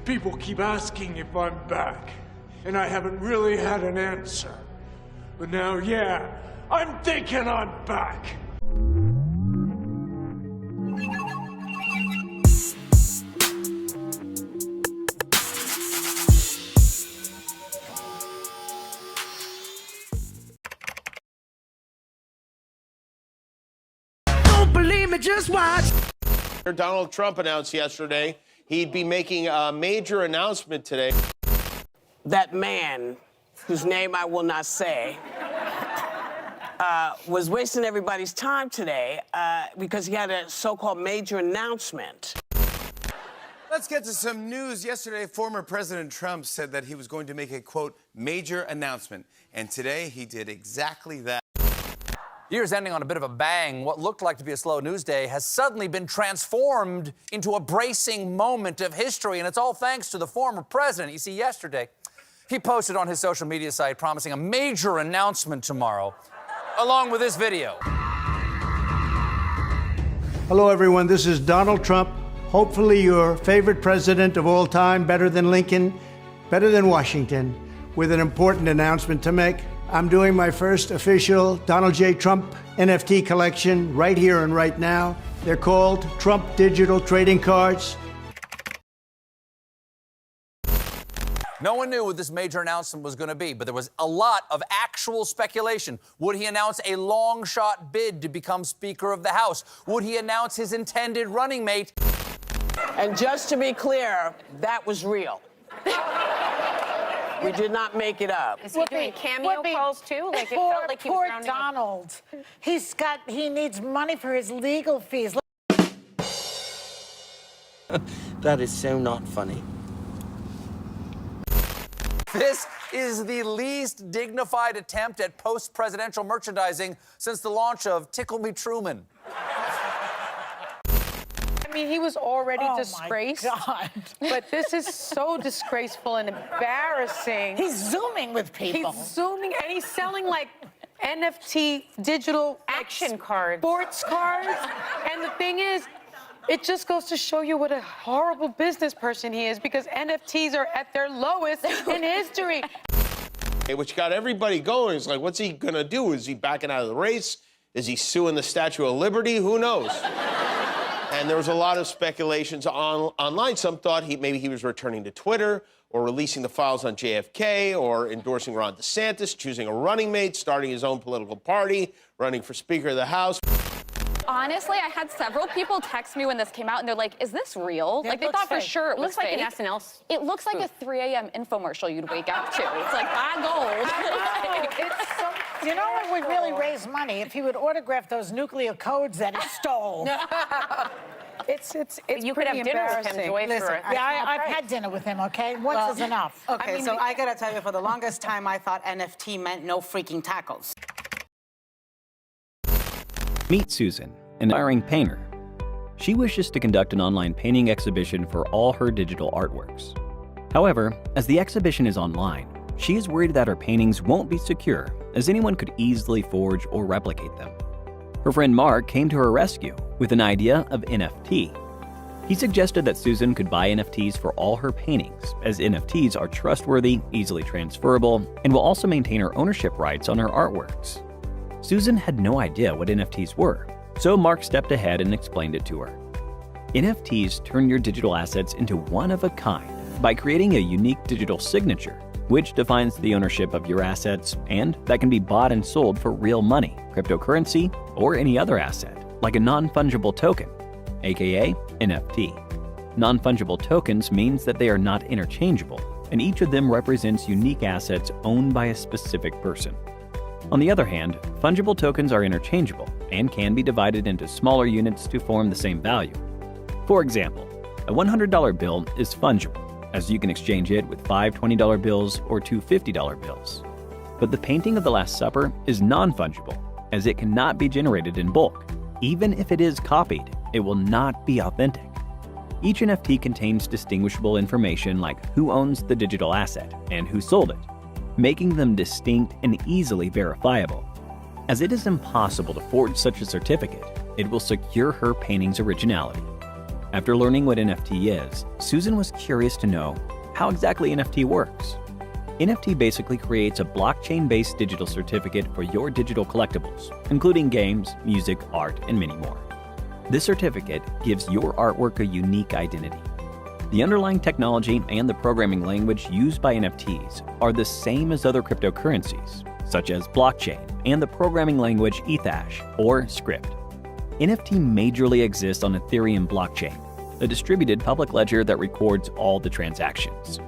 People keep asking if I'm back, and I haven't really had an answer. But now, yeah, I'm thinking I'm back. Don't believe me, just watch. Donald Trump announced yesterday he'd be making a major announcement today. That man, whose name I will not say, was wasting everybody's time today because he had a so-called major announcement. Let's get to some news. Yesterday, former President Trump said that he was going to make a, quote, major announcement. And today, he did exactly that. Year's ending on a bit of a bang. What looked like to be a slow news day has suddenly been transformed into a bracing moment of history, and it's all thanks to the former president. You see, yesterday, he posted on his social media site promising a major announcement tomorrow, along with this video. Hello, everyone. This is Donald Trump. Hopefully your favorite president of all time, better than Lincoln, better than Washington, with an important announcement to make. I'm doing my first official Donald J. Trump NFT collection right here and right now. They're called Trump Digital Trading Cards. No one knew what this major announcement was going to be, but there was a lot of actual speculation. Would he announce a long-shot bid to become Speaker of the House? Would he announce his intended running mate? And just to be clear, that was real. We did not make it up. Is he doing cameo calls too? Like it felt like he was poor rounding up. Donald. He needs money for his legal fees. That is so not funny. This is the least dignified attempt at post-presidential merchandising since the launch of Tickle Me Truman. I mean, he was already disgraced. Oh, my God. But this is so disgraceful and embarrassing. He's Zooming with people. He's Zooming, and he's selling, like, NFT digital Action cards. sports cards. And the thing is, it just goes to show you what a horrible business person he is, because NFTs are at their lowest in history. Which got everybody going. It's like, what's he gonna do? Is he backing out of the race? Is he suing the Statue of Liberty? Who knows? And there was a lot of speculations online. Some thought maybe he was returning to Twitter, or releasing the files on JFK, or endorsing Ron DeSantis, choosing a running mate, starting his own political party, running for Speaker of the House. Honestly, I had several people text me when this came out, and they're like, is this real? It Like, they looks thought for fake. sure it was Looks like fake. an SNL. It looks like a 3 a.m. infomercial you'd wake up to. It's like, buy gold. It's so, you know what would really raise money? If he would autograph those nuclear codes that he stole. It's You could pretty have dinner with him, embarrassing. Joy, Listen, for I've had dinner with him, okay? Once is enough. Okay, so I gotta tell you, for the longest time, I thought NFT meant no freaking tacos. Meet Susan, an aspiring painter. She wishes to conduct an online painting exhibition for all her digital artworks. However, as the exhibition is online, she is worried that her paintings won't be secure, as anyone could easily forge or replicate them. Her friend Mark came to her rescue with an idea of NFT. He suggested that Susan could buy NFTs for all her paintings, as NFTs are trustworthy, easily transferable, and will also maintain her ownership rights on her artworks. Susan had no idea what NFTs were, so Mark stepped ahead and explained it to her. NFTs turn your digital assets into one of a kind by creating a unique digital signature, which defines the ownership of your assets, and that can be bought and sold for real money, cryptocurrency, or any other asset, like a non-fungible token, aka NFT. Non-fungible tokens means that they are not interchangeable, and each of them represents unique assets owned by a specific person. On the other hand, fungible tokens are interchangeable and can be divided into smaller units to form the same value. For example, a $100 bill is fungible, as you can exchange it with 5 $20 bills or 2 $50 bills. But the painting of the Last Supper is non-fungible, as it cannot be generated in bulk. Even if it is copied, it will not be authentic. Each NFT contains distinguishable information like who owns the digital asset and who sold it, making them distinct and easily verifiable. As it is impossible to forge such a certificate, it will secure her painting's originality. After learning what NFT is, Susan was curious to know how exactly NFT works. NFT basically creates a blockchain-based digital certificate for your digital collectibles, including games, music, art, and many more. This certificate gives your artwork a unique identity. The underlying technology and the programming language used by NFTs are the same as other cryptocurrencies, such as blockchain and the programming language Ethash or Script. NFT majorly exists on Ethereum blockchain, a distributed public ledger that records all the transactions.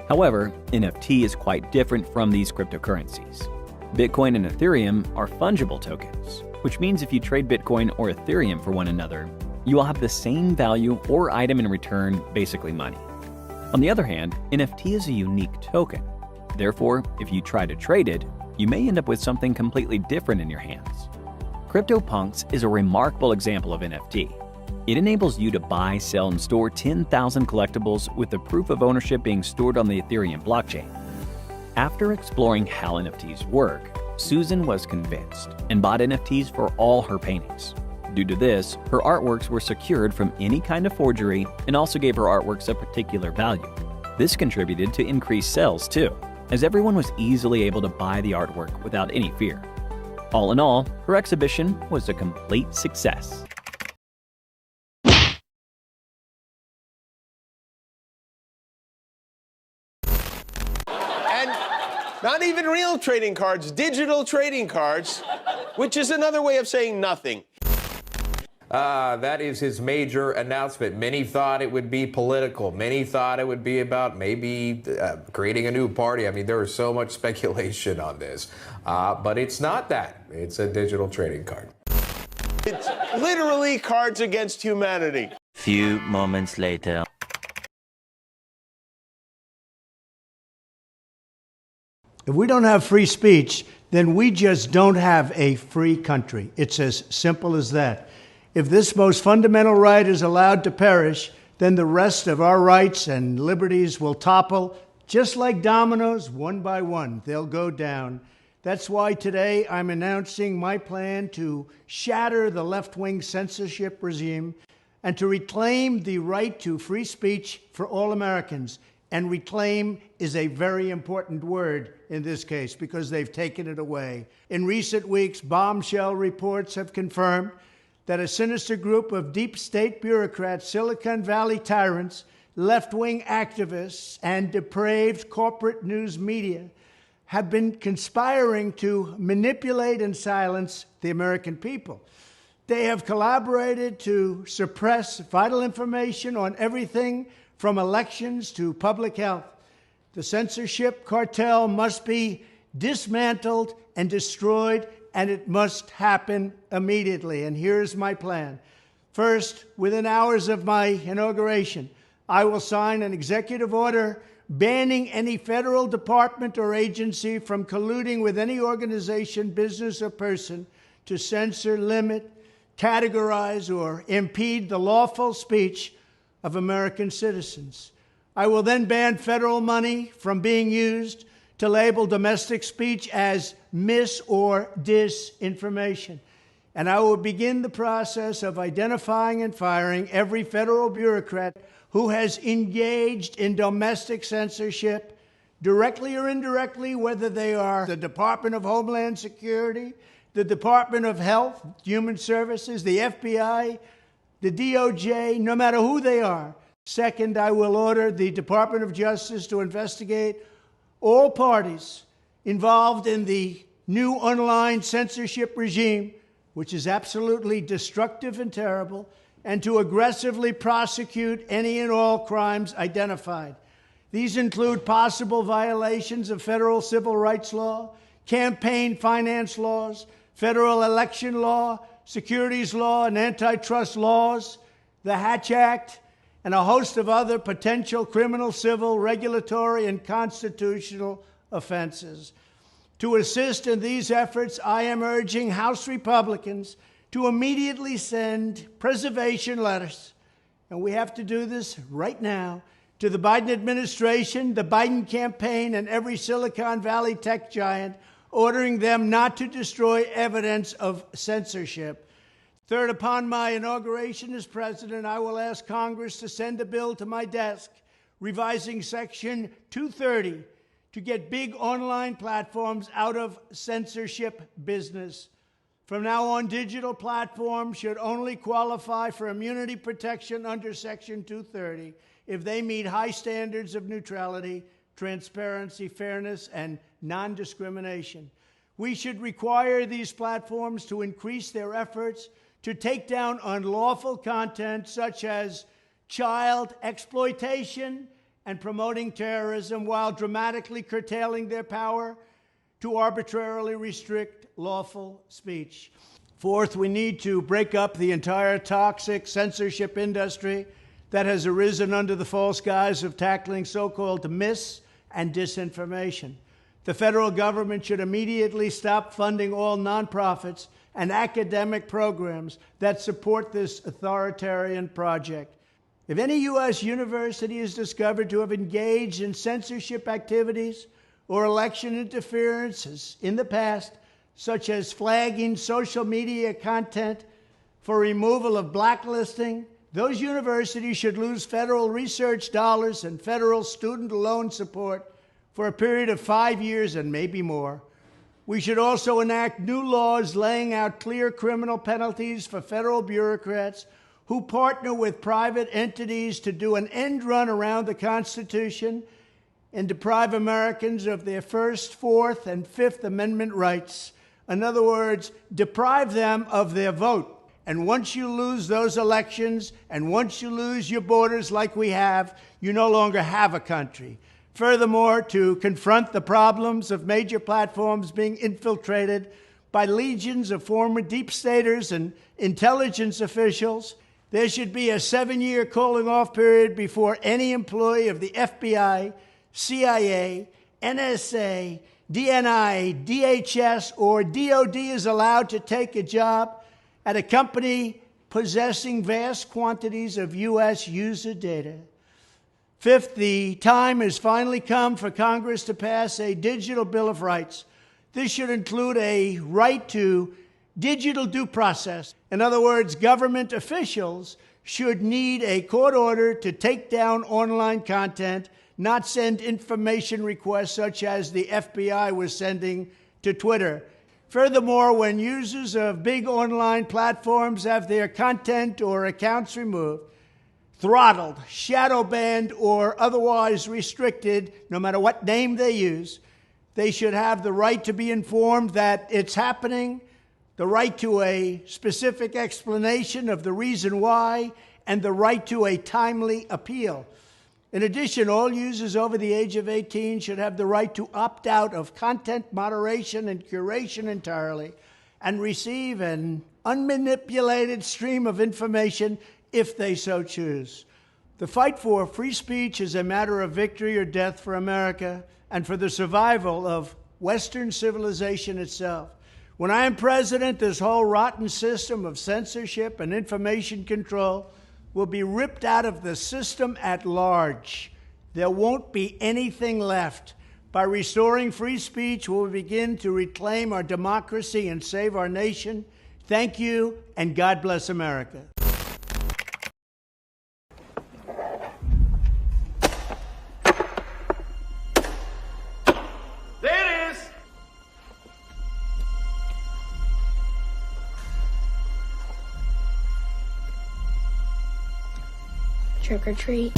However, NFT is quite different from these cryptocurrencies. Bitcoin and Ethereum are fungible tokens, which means if you trade Bitcoin or Ethereum for one another, you will have the same value or item in return, basically money. On the other hand, NFT is a unique token. Therefore, if you try to trade it, you may end up with something completely different in your hands. CryptoPunks is a remarkable example of NFT. It enables you to buy, sell, and store 10,000 collectibles with the proof of ownership being stored on the Ethereum blockchain. After exploring how NFTs work, Susan was convinced and bought NFTs for all her paintings. Due to this, her artworks were secured from any kind of forgery and also gave her artworks a particular value. This contributed to increased sales too, as everyone was easily able to buy the artwork without any fear. All in all, her exhibition was a complete success. And not even real trading cards, digital trading cards, which is another way of saying nothing. That is his major announcement. Many thought it would be political. Many thought it would be about maybe creating a new party. I mean, there was so much speculation on this. But it's not that. It's a digital trading card. It's literally Cards Against Humanity. Few moments later. If we don't have free speech, then we just don't have a free country. It's as simple as that. If this most fundamental right is allowed to perish, then the rest of our rights and liberties will topple, just like dominoes, one by one. They'll go down. That's why today I'm announcing my plan to shatter the left-wing censorship regime and to reclaim the right to free speech for all Americans. And reclaim is a very important word in this case because they've taken it away. In recent weeks, bombshell reports have confirmed that a sinister group of deep state bureaucrats, Silicon Valley tyrants, left-wing activists, and depraved corporate news media have been conspiring to manipulate and silence the American people. They have collaborated to suppress vital information on everything from elections to public health. The censorship cartel must be dismantled and destroyed, and it must happen immediately. And here's my plan. First, within hours of my inauguration, I will sign an executive order banning any federal department or agency from colluding with any organization, business, or person to censor, limit, categorize, or impede the lawful speech of American citizens. I will then ban federal money from being used to label domestic speech as mis- or disinformation. And I will begin the process of identifying and firing every federal bureaucrat who has engaged in domestic censorship, directly or indirectly, whether they are the Department of Homeland Security, the Department of Health, Human Services, the FBI, the DOJ, no matter who they are. Second, I will order the Department of Justice to investigate all parties involved in the new online censorship regime, which is absolutely destructive and terrible, and to aggressively prosecute any and all crimes identified. These include possible violations of federal civil rights law, campaign finance laws, federal election law, securities law, and antitrust laws, the Hatch Act, and a host of other potential criminal, civil, regulatory, and constitutional offenses. To assist in these efforts, I am urging House Republicans to immediately send preservation letters, and we have to do this right now, to the Biden administration, the Biden campaign, and every Silicon Valley tech giant, ordering them not to destroy evidence of censorship. Third, upon my inauguration as president, I will ask Congress to send a bill to my desk revising Section 230 to get big online platforms out of censorship business. From now on, digital platforms should only qualify for immunity protection under Section 230 if they meet high standards of neutrality, transparency, fairness, and non-discrimination. We should require these platforms to increase their efforts to take down unlawful content such as child exploitation and promoting terrorism, while dramatically curtailing their power to arbitrarily restrict lawful speech. Fourth, we need to break up the entire toxic censorship industry that has arisen under the false guise of tackling so-called mis- and disinformation. The federal government should immediately stop funding all nonprofits and academic programs that support this authoritarian project. If any U.S. university is discovered to have engaged in censorship activities or election interferences in the past, such as flagging social media content for removal of blacklisting, those universities should lose federal research dollars and federal student loan support for a period of 5 years and maybe more. We should also enact new laws laying out clear criminal penalties for federal bureaucrats who partner with private entities to do an end run around the Constitution and deprive Americans of their First, Fourth, and Fifth Amendment rights. In other words, deprive them of their vote. And once you lose those elections, and once you lose your borders like we have, you no longer have a country. Furthermore, to confront the problems of major platforms being infiltrated by legions of former deep staters and intelligence officials, there should be a 7-year cooling-off period before any employee of the FBI, CIA, NSA, DNI, DHS, or DOD is allowed to take a job at a company possessing vast quantities of U.S. user data. Fifth, the time has finally come for Congress to pass a digital Bill of Rights. This should include a right to digital due process. In other words, government officials should need a court order to take down online content, not send information requests such as the FBI was sending to Twitter. Furthermore, when users of big online platforms have their content or accounts removed, throttled, shadow banned, or otherwise restricted, no matter what name they use, they should have the right to be informed that it's happening, the right to a specific explanation of the reason why, and the right to a timely appeal. In addition, all users over the age of 18 should have the right to opt out of content moderation and curation entirely and receive an unmanipulated stream of information if they so choose. The fight for free speech is a matter of victory or death for America and for the survival of Western civilization itself. When I am president, this whole rotten system of censorship and information control will be ripped out of the system at large. There won't be anything left. By restoring free speech, we'll begin to reclaim our democracy and save our nation. Thank you, and God bless America. There it is! Trick or treat.